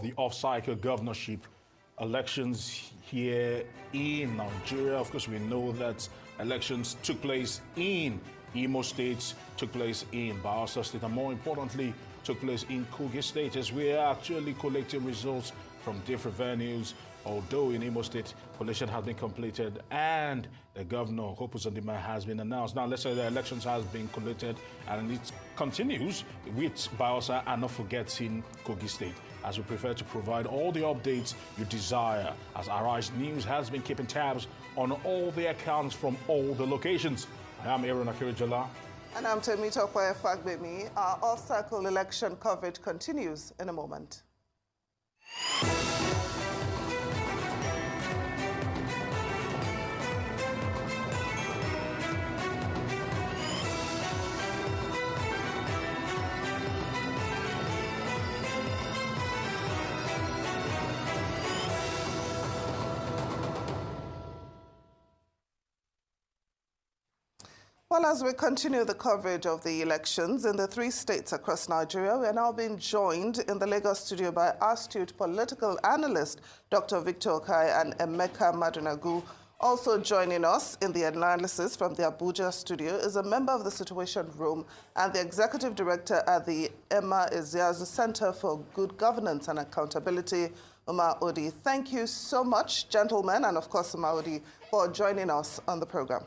the off-cycle governorship elections here in Nigeria. Of course, we know that elections took place in Imo State, took place in Bayelsa State, and more importantly, took place in Kogi State, as we are actually collecting results from different venues. Although in Imo State, collation has been completed and the governor, Hope Uzodimma, has been announced. Now, let's say the elections has been collected and it continues with Bayelsa and not forgetting Kogi State, as we prefer to provide all the updates you desire, as Arise News has been keeping tabs on all the accounts from all the locations. I am Aaron Akirijola. And I'm Temito Fagbemi. Our off-cycle election coverage continues in a moment. Well, as we continue the coverage of the elections in the 3 states across Nigeria, we are now being joined in the Lagos studio by astute political analyst Dr. Victor Okhai and Emeka Madu. Also joining us in the analysis from the Abuja studio is a member of the Situation Room and the executive director at the Emma Ezeazu Center for Good Governance and Accountability, Umar Odi. Thank you so much, gentlemen, and of course, Umar Odi, for joining us on the program.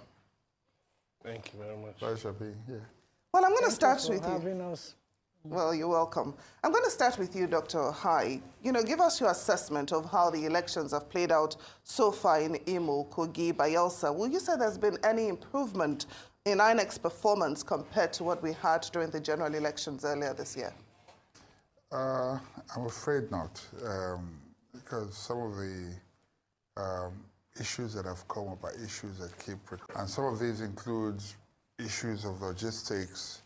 Thank you very much. Pleasure being here. Well, I'm going to start with you. Having us. Well, you're welcome. I'm going to start with you, Dr. Okhai. Give us your assessment of how the elections have played out so far in Imo, Kogi, Bayelsa. Will you say there's been any improvement in INEC's performance compared to what we had during the general elections earlier this year? I'm afraid not, because some of the issues that have come up are issues that keep, and some of these include issues of logistics,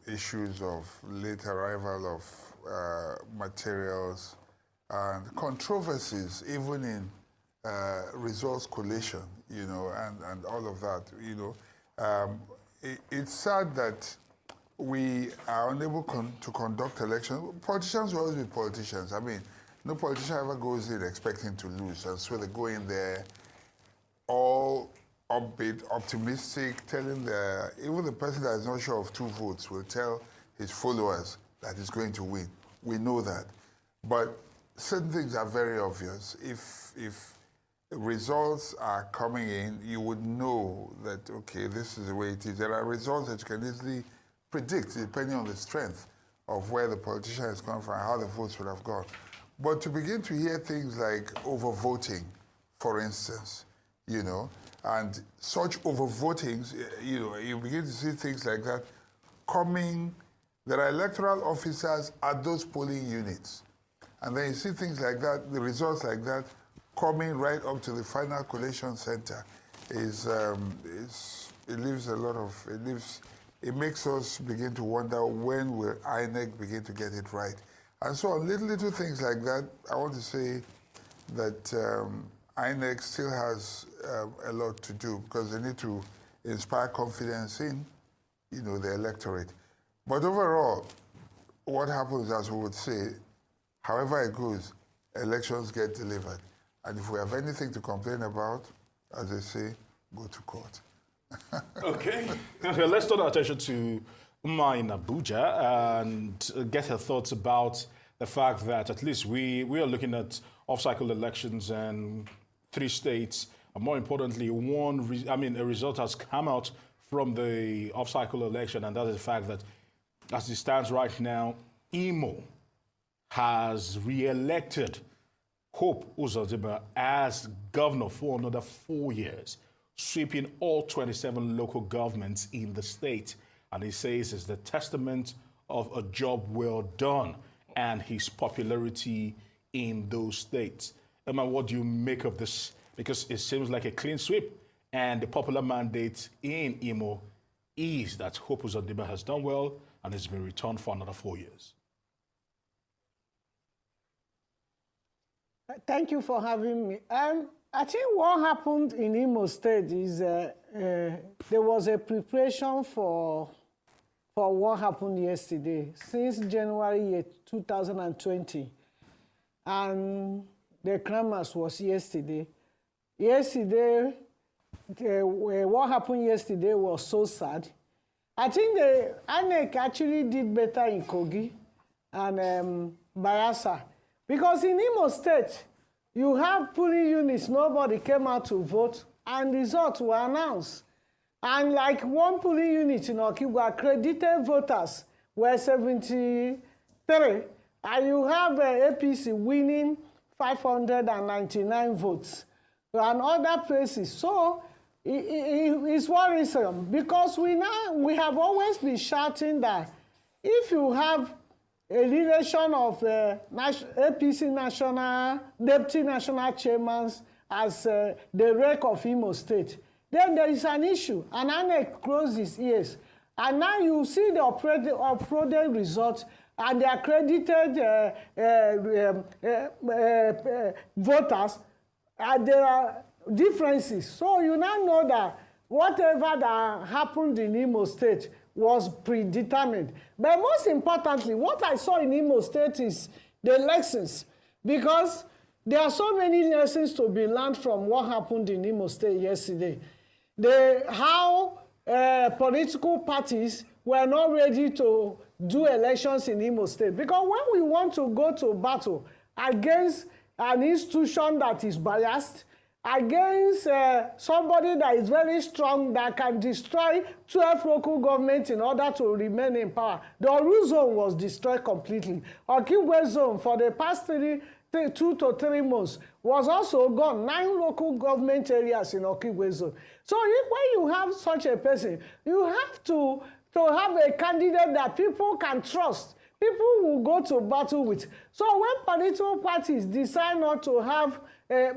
issues of late arrival of materials, and controversies even in resource collation, and all of that, it's sad that we are unable to conduct elections. Politicians will always be politicians. I mean, no politician ever goes in expecting to lose, and so they go in there all upbeat, optimistic, telling even the person that is not sure of 2 votes will tell his followers that he's going to win. We know that. But certain things are very obvious. If results are coming in, you would know that, okay, this is the way it is. There are results that you can easily predict depending on the strength of where the politician is coming from and how the votes would have gone. But to begin to hear things like overvoting, for instance, and such overvotings, you begin to see things like that coming. There are electoral officers at those polling units. And then you see things like that, the results like that, coming right up to the final collation center. It makes us begin to wonder, when will INEC begin to get it right? And so on little things like that, I want to say that INEC still has a lot to do, because they need to inspire confidence in, the electorate. But overall, what happens, as we would say, however it goes, elections get delivered. And if we have anything to complain about, as they say, go to court. Okay. Let's turn our attention to Umar in Abuja and get her thoughts about the fact that at least we are looking at off-cycle elections in 3 states. And more importantly, a result has come out from the off-cycle election, and that is the fact that, as it stands right now, Imo has re-elected Hope Uzodimma as governor for another 4 years, sweeping all 27 local governments in the state. And he says it's the testament of a job well done and his popularity in those states. Emma, what do you make of this? Because it seems like a clean sweep, and the popular mandate in Imo is that Hope Uzodimma has done well and has been returned for another 4 years. Thank you for having me. I think what happened in Imo State is there was a preparation for for what happened yesterday, since January 2020. And the climax was yesterday. What happened yesterday was so sad. I think the INEC actually did better in Kogi and Bayelsa. Because in Imo State, you have polling units, nobody came out to vote, and results were announced. And like one polling unit in Okhai, accredited voters were 73, and you have APC winning 599 votes, and other places. So it's worrisome, because we have always been shouting that if you have a relation of APC national, deputy national chairman as the rec of Imo State, then there is an issue, and INEC closed his ears. And now you see the uploaded results and the accredited voters, and there are differences. So you now know that whatever that happened in Imo State was predetermined. But most importantly, what I saw in Imo State is the lessons, because there are so many lessons to be learned from what happened in Imo State yesterday. How political parties were not ready to do elections in Imo State. Because when we want to go to battle against an institution that is biased, against somebody that is very strong, that can destroy 12 local governments in order to remain in power. The Oru zone was destroyed completely. Okhai zone, for the past 2 to 3 months, was also gone. 9 local government areas in Okhai zone. So when you have such a person, you have to have a candidate that people can trust, people will go to battle with. So when political parties decide not to have a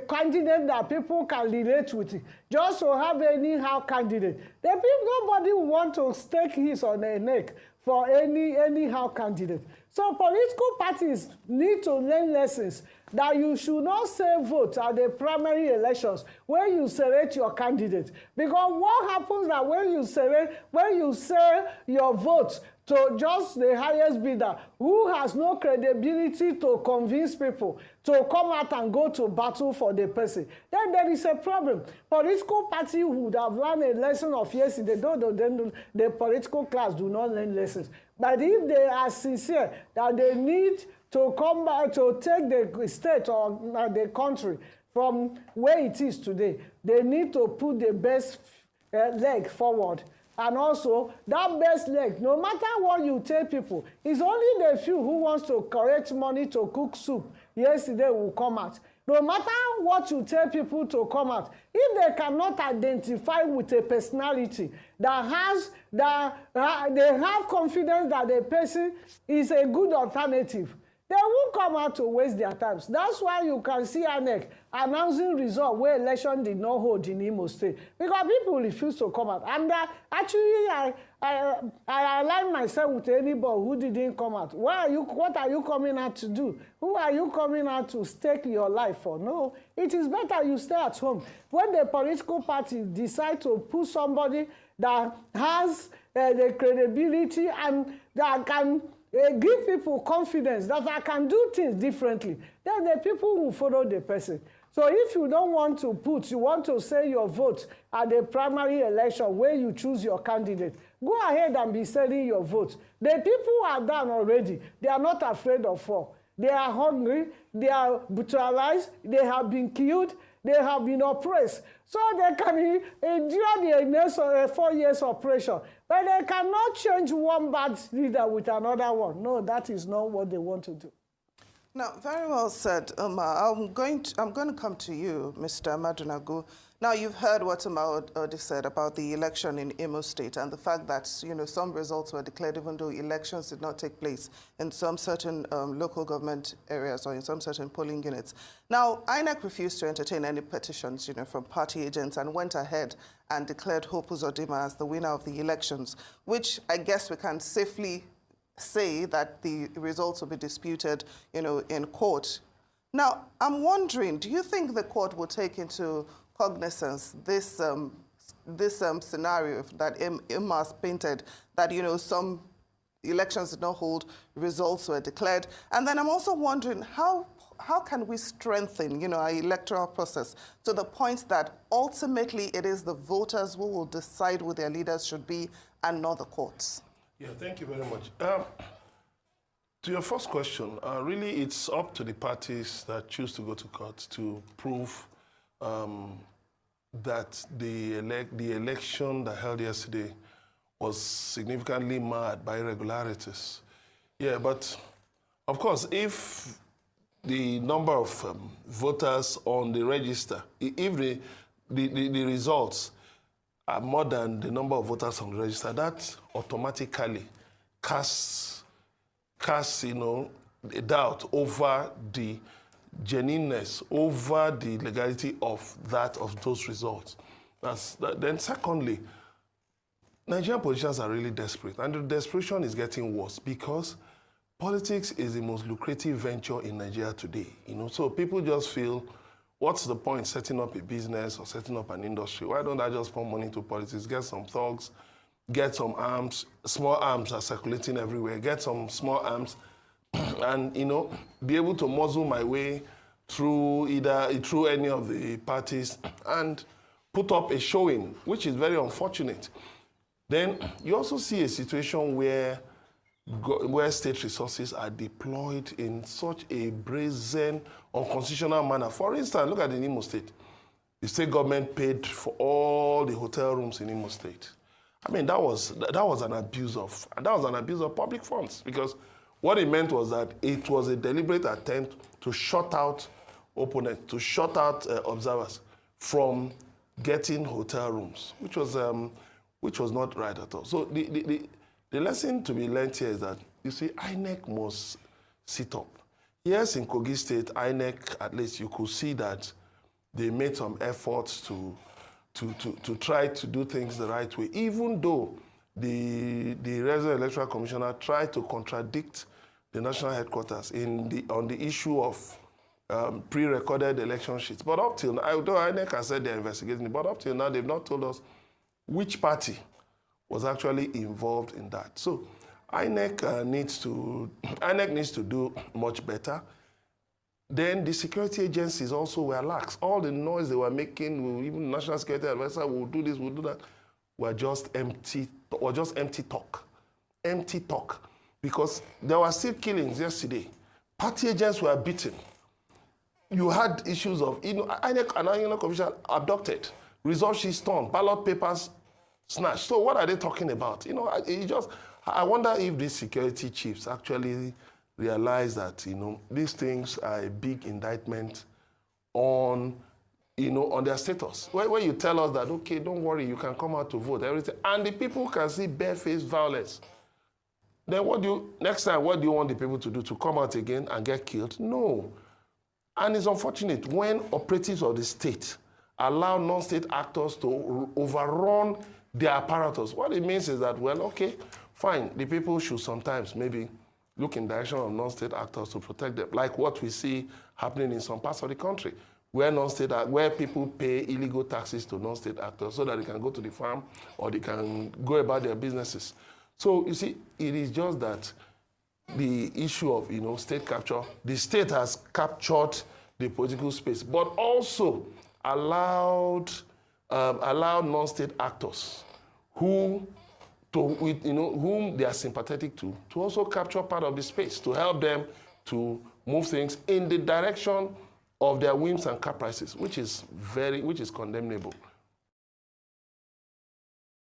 candidate that people can relate with, just to have anyhow candidate, nobody will want to stake his or their neck for anyhow candidate. So political parties need to learn lessons that you should not say vote at the primary elections when you select your candidate. Because what happens that when you say your vote to just the highest bidder who has no credibility to convince people to come out and go to battle for the person, then there is a problem. Political party would have learned a lesson of yesterday. The political class do not learn lessons. But if they are sincere that they need to come back to take the state or the country from where it is today, they need to put the best leg forward. And also, that best leg, no matter what you tell people, it's only the few who wants to collect money to cook soup yesterday will come out. No matter what you tell people to come out, if they cannot identify with a personality that they have confidence that the person is a good alternative, they won't come out to waste their time. That's why you can see INEC announcing results where election did not hold in Imo State, because people refuse to come out. And actually, I align myself with anybody who didn't come out. What are you coming out to do? Who are you coming out to stake your life for? No, it is better you stay at home. When the political party decide to put somebody that has the credibility and that can give people confidence that I can do things differently, then the people will follow the person. So if you don't want to you want to say your vote at the primary election where you choose your candidate, go ahead and be selling your vote. The people are done already. They are not afraid of war. They are hungry. They are brutalized. They have been killed. They have been oppressed. So they can endure the next 4 years operation. But they cannot change one bad leader with another one. No, that is not what they want to do. Now, very well said, Umar. I'm going to come to you, Mr. Madu. Now, you've heard what Umar already said about the election in Imo State and the fact that, some results were declared even though elections did not take place in some certain local government areas or in some certain polling units. Now, INEC refused to entertain any petitions, from party agents and went ahead and declared Hope Uzodimma as the winner of the elections, which I guess we can safely say that the results will be disputed, in court. Now, I'm wondering, do you think the court will take into cognizance this this scenario that Emma's painted, that, you know, some elections did not hold, results were declared. And then I'm also wondering, how can we strengthen, you know, our electoral process to the point that ultimately it is the voters who will decide who their leaders should be and not the courts? Yeah, thank you very much. To your first question, really it's up to the parties that choose to go to court to prove that the election that held yesterday was significantly marred by irregularities. Yeah, but of course, if the number of voters on the register, if the results are more than the number of voters on the register, that automatically casts you know, a doubt over the genuineness, over the legality of those results. Then secondly, Nigerian politicians are really desperate, and the desperation is getting worse because politics is the most lucrative venture in Nigeria today. You know, so people just feel, what's the point setting up a business or setting up an industry? Why don't I just put money into politics, get some thugs, get some arms, small arms are circulating everywhere, get some small arms, and, you know, be able to muzzle my way through any of the parties and put up a showing, which is very unfortunate. Then you also see a situation where state resources are deployed in such a brazen, unconstitutional manner. For instance, look at the Imo State. The state government paid for all the hotel rooms in Imo State. I mean, that was an abuse of public funds, because what it meant was that it was a deliberate attempt to shut out opponents, to shut out observers from getting hotel rooms, which was not right at all. So the lesson to be learned here is that, you see, INEC must sit up. Yes, in Kogi State, INEC, at least you could see that they made some efforts to try to do things the right way, even though the resident electoral commissioner tried to contradict the national headquarters on the issue of pre-recorded election sheets. But up till now, although INEC has said they're investigating it, but up till now, they've not told us which party was actually involved in that. So INEC needs to do much better. Then the security agencies also were lax. All the noise they were making, even the National Security Advisor will do this, will do that, were just empty talk. Empty talk. Because there were still killings yesterday. Party agents were beaten. You had issues of, you know, INEC and INEC official abducted, result sheets torn, ballot papers snatched. So what are they talking about? You know, I wonder if these security chiefs actually realize that, you know, these things are a big indictment on, you know, on their status. When you tell us that, okay, don't worry, you can come out to vote, everything, and the people can see barefaced violence, then next time, what do you want the people to do? To come out again and get killed? No. And it's unfortunate when operatives of the state allow non-state actors to overrun their apparatus. What it means is that, well, okay, fine, the people should sometimes maybe look in the direction of non-state actors to protect them, like what we see happening in some parts of the country, where people pay illegal taxes to non-state actors so that they can go to the farm or they can go about their businesses. So you see, it is just that the issue of, you know, state capture, the state has captured the political space, but also allowed non-state actors whom they are sympathetic to also capture part of the space, to help them to move things in the direction of their whims and caprices, which is condemnable.